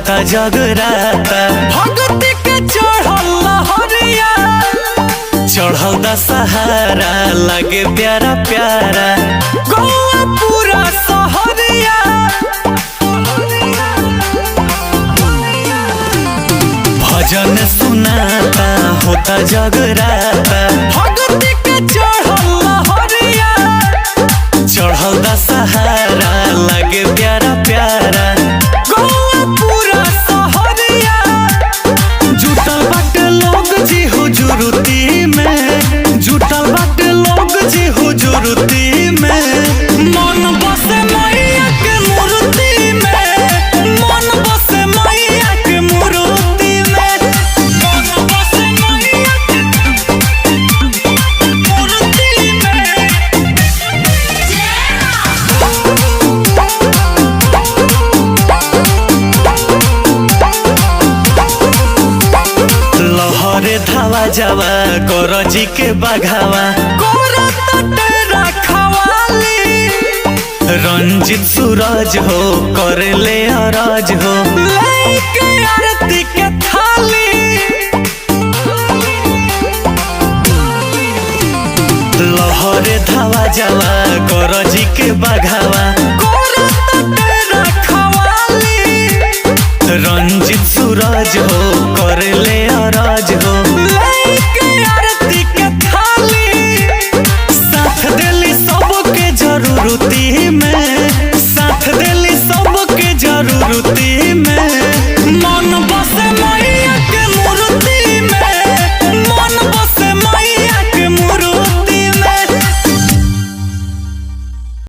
होता जगराता भगती के चढ़ल लहरिया चढ़ल दशहरा लगे प्यारा प्यारा गौआ पूरा सहरिया भजन सुनाता होता जगराता भगती के चढ़ल लहरिया चढ़ल दशहरा लगे प्यारा प्यारा गौआ पूरा सहरिया जुटल बाटे लोग जी हुजूरती में जुटल बाटे लोग जी हुजूरती में मन बसे मैया के मूर्ति में मन बसे मैया के मूर्ति में मन बसे मैया के मूर्ति में लहरे धावा जावा गरजी के बघावा रंजित सूरज हो कर ले अरज हो लेके आरती के थाली लहरे धावा जावा गरजी के बघावा रंजित सूरज हो कर ले अरज